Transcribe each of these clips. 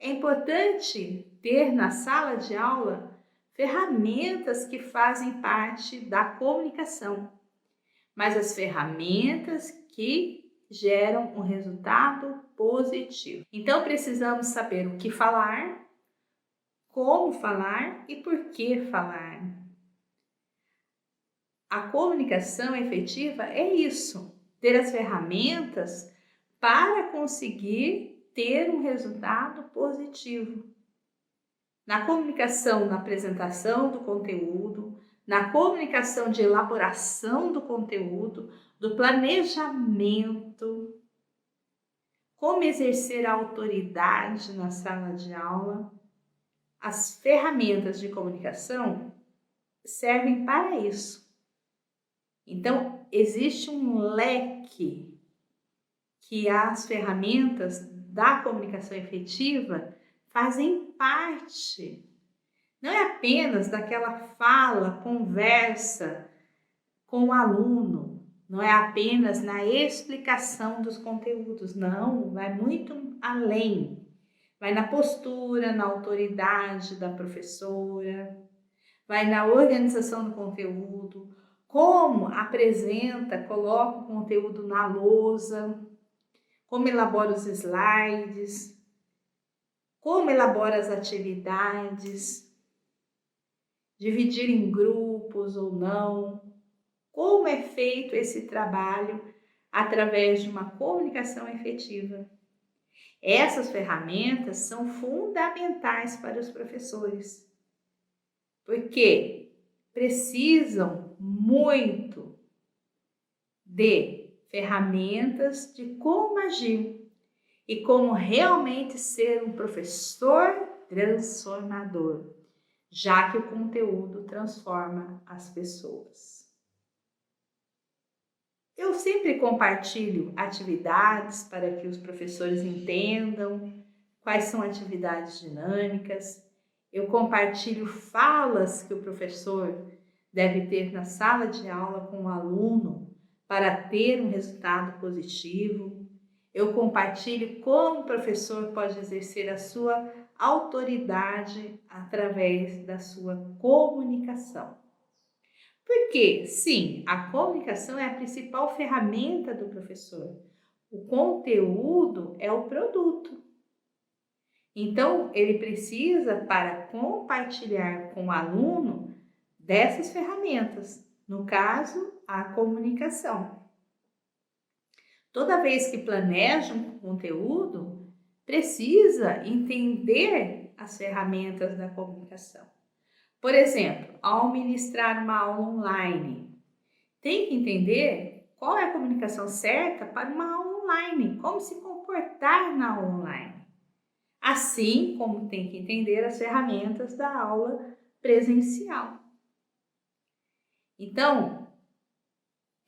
É importante ter na sala de aula ferramentas que fazem parte da comunicação, mas as ferramentas que geram um resultado positivo. Então, precisamos saber o que falar, como falar e por que falar. A comunicação efetiva é isso, ter as ferramentas para conseguir ter um resultado positivo. Na comunicação, na apresentação do conteúdo, na comunicação de elaboração do conteúdo, do planejamento, como exercer a autoridade na sala de aula. As ferramentas de comunicação servem para isso. Então, existe um leque que as ferramentas da comunicação efetiva fazem parte. Não é apenas daquela fala, conversa com o aluno, não é apenas na explicação dos conteúdos, não, vai muito além. Vai na postura, na autoridade da professora, vai na organização do conteúdo, como apresenta, coloca o conteúdo na lousa, como elabora os slides, como elabora as atividades, dividir em grupos ou não, como é feito esse trabalho através de uma comunicação efetiva. Essas ferramentas são fundamentais para os professores, porque precisam muito de ferramentas de como agir e como realmente ser um professor transformador, já que o conteúdo transforma as pessoas. Eu sempre compartilho atividades para que os professores entendam quais são atividades dinâmicas. Eu compartilho falas que o professor deve ter na sala de aula com o aluno para ter um resultado positivo. Eu compartilho como o professor pode exercer a sua autoridade através da sua comunicação. Porque, sim, a comunicação é a principal ferramenta do professor. O conteúdo é o produto. Então, ele precisa, para compartilhar com o aluno, dessas ferramentas. No caso, a comunicação. Toda vez que planeja um conteúdo, precisa entender as ferramentas da comunicação. Por exemplo, ao ministrar uma aula online, tem que entender qual é a comunicação certa para uma aula online, como se comportar na aula online. Assim como tem que entender as ferramentas da aula presencial. Então,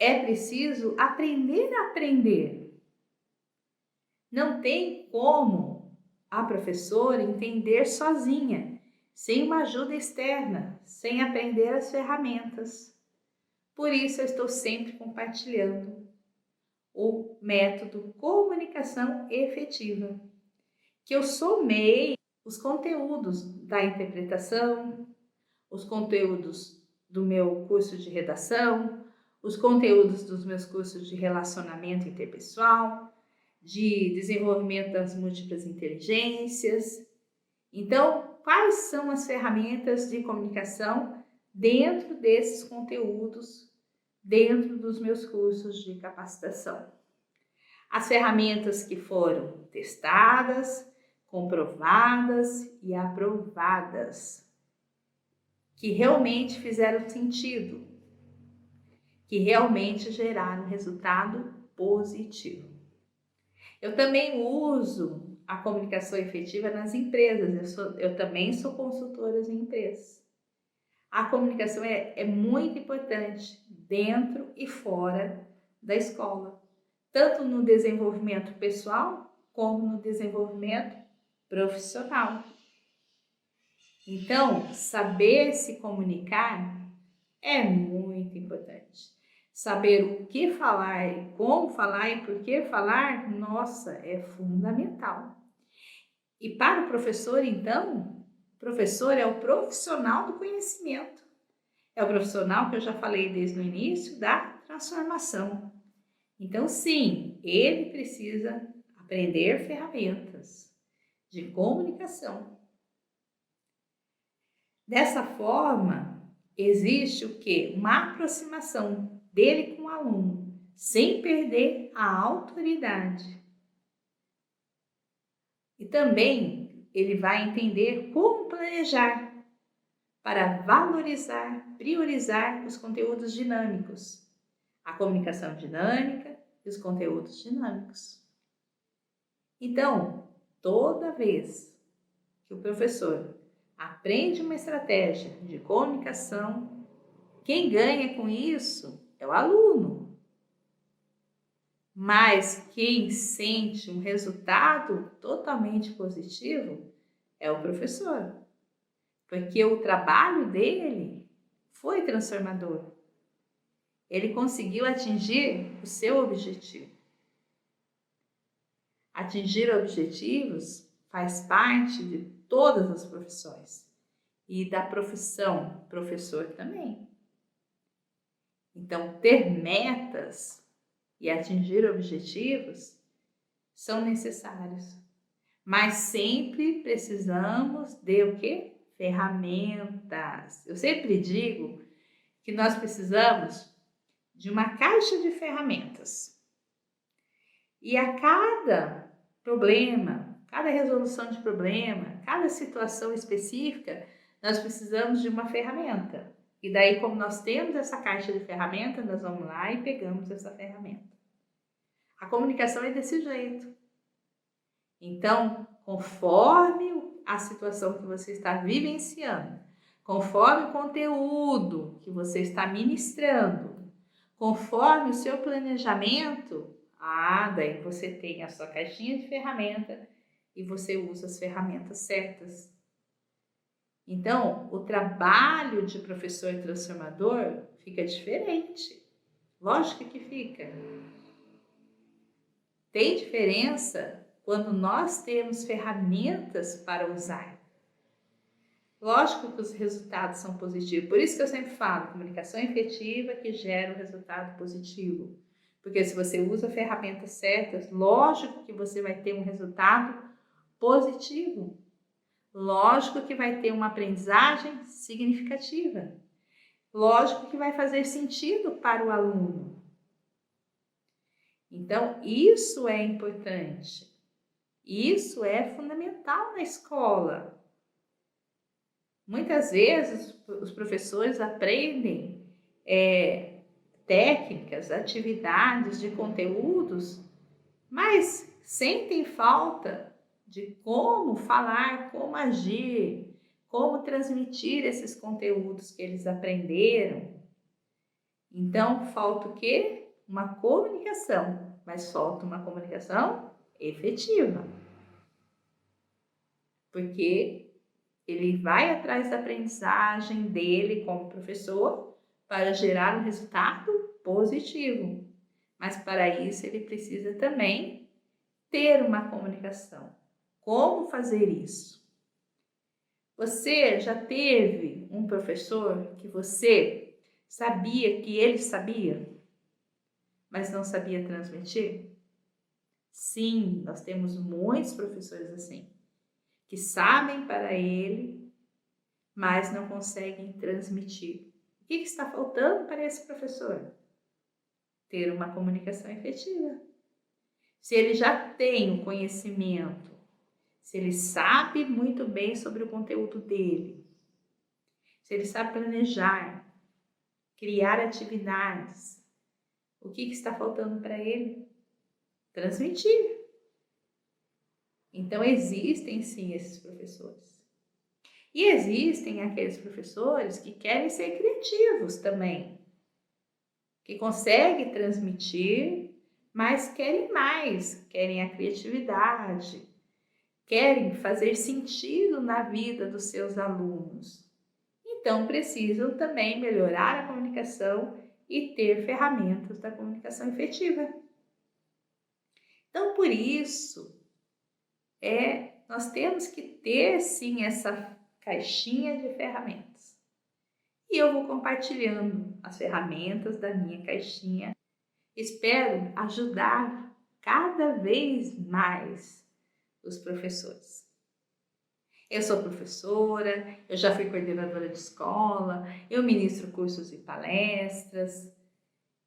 é preciso aprender a aprender. Não tem como a professora entender sozinha, sem uma ajuda externa, sem aprender as ferramentas. Por isso, eu estou sempre compartilhando o método comunicação efetiva, que eu somei os conteúdos da interpretação, os conteúdos do meu curso de redação, os conteúdos dos meus cursos de relacionamento interpessoal, de desenvolvimento das múltiplas inteligências. Então, quais são as ferramentas de comunicação dentro desses conteúdos, dentro dos meus cursos de capacitação? As ferramentas que foram testadas, comprovadas e aprovadas, que realmente fizeram sentido, que realmente geraram resultado positivo. Eu também uso a comunicação efetiva nas empresas, eu também sou consultora em empresas. A comunicação é muito importante dentro e fora da escola, tanto no desenvolvimento pessoal como no desenvolvimento profissional. Então, saber se comunicar é muito importante. Saber o que falar e como falar e por que falar, nossa, é fundamental. E para o professor, então, o professor é o profissional do conhecimento. É o profissional que eu já falei desde o início da transformação. Então, sim, ele precisa aprender ferramentas de comunicação. Dessa forma, existe o quê? Uma aproximação dele com o aluno, sem perder a autoridade. E também ele vai entender como planejar para valorizar, priorizar os conteúdos dinâmicos, a comunicação dinâmica e os conteúdos dinâmicos. Então, toda vez que o professor aprende uma estratégia de comunicação, quem ganha com isso é o aluno. Mas quem sente um resultado totalmente positivo é o professor, porque o trabalho dele foi transformador. Ele conseguiu atingir o seu objetivo. Atingir objetivos faz parte de todas as profissões e da profissão professor também. Então, ter metas e atingir objetivos são necessários, mas sempre precisamos de o quê? Ferramentas. Eu sempre digo que nós precisamos de uma caixa de ferramentas. E a cada problema, cada resolução de problema, cada situação específica, nós precisamos de uma ferramenta. E daí, como nós temos essa caixa de ferramentas, nós vamos lá e pegamos essa ferramenta. A comunicação é desse jeito. Então, conforme a situação que você está vivenciando, conforme o conteúdo que você está ministrando, conforme o seu planejamento, daí você tem a sua caixinha de ferramenta e você usa as ferramentas certas. Então, o trabalho de professor transformador fica diferente. Lógico que fica. Tem diferença quando nós temos ferramentas para usar. Lógico que os resultados são positivos. Por isso que eu sempre falo, comunicação efetiva que gera um resultado positivo. Porque se você usa ferramentas certas, lógico que você vai ter um resultado positivo. Lógico que vai ter uma aprendizagem significativa. Lógico que vai fazer sentido para o aluno. Então, isso é importante. Isso é fundamental na escola. Muitas vezes os professores aprendem técnicas, atividades de conteúdos, mas sentem falta de como falar, como agir, como transmitir esses conteúdos que eles aprenderam. Então, falta o quê? Uma comunicação, mas falta uma comunicação efetiva. Porque ele vai atrás da aprendizagem dele como professor para gerar um resultado positivo. Mas para isso ele precisa também ter uma comunicação. Como fazer isso? Você já teve um professor que você sabia que ele sabia, mas não sabia transmitir? Sim, nós temos muitos professores assim, que sabem para ele, mas não conseguem transmitir. O que está faltando para esse professor? Ter uma comunicação efetiva. Se ele já tem o conhecimento, se ele sabe muito bem sobre o conteúdo dele, se ele sabe planejar, criar atividades, o que está faltando para ele? Transmitir. Então, existem sim esses professores. E existem aqueles professores que querem ser criativos também, que conseguem transmitir, mas querem mais, querem a criatividade, querem fazer sentido na vida dos seus alunos. Então, precisam também melhorar a comunicação e ter ferramentas da comunicação efetiva. Então, por isso, nós temos que ter sim essa caixinha de ferramentas. E eu vou compartilhando as ferramentas da minha caixinha. Espero ajudar cada vez mais os professores. Eu sou professora, eu já fui coordenadora de escola, eu ministro cursos e palestras.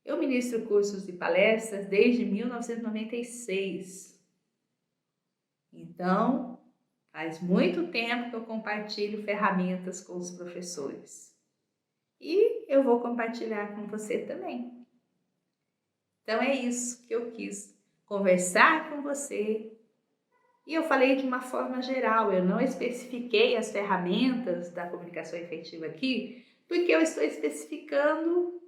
Eu ministro cursos e palestras desde 1996. Então, faz muito tempo que eu compartilho ferramentas com os professores. E eu vou compartilhar com você também. Então é isso que eu quis conversar com você. E eu falei de uma forma geral, eu não especifiquei as ferramentas da comunicação efetiva aqui, porque eu estou especificando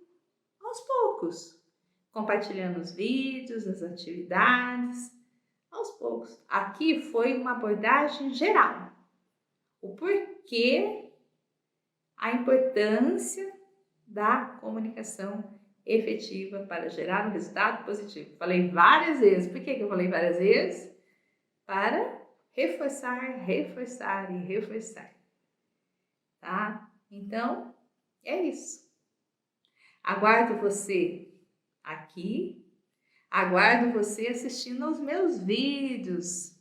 aos poucos, compartilhando os vídeos, as atividades, aos poucos. Aqui foi uma abordagem geral. O porquê, a importância da comunicação efetiva para gerar um resultado positivo. Falei várias vezes. Por que eu falei várias vezes? Para reforçar, reforçar e reforçar. Tá? Então, é isso. Aguardo você aqui. Aguardo você assistindo aos meus vídeos.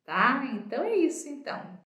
Tá? Então é isso então.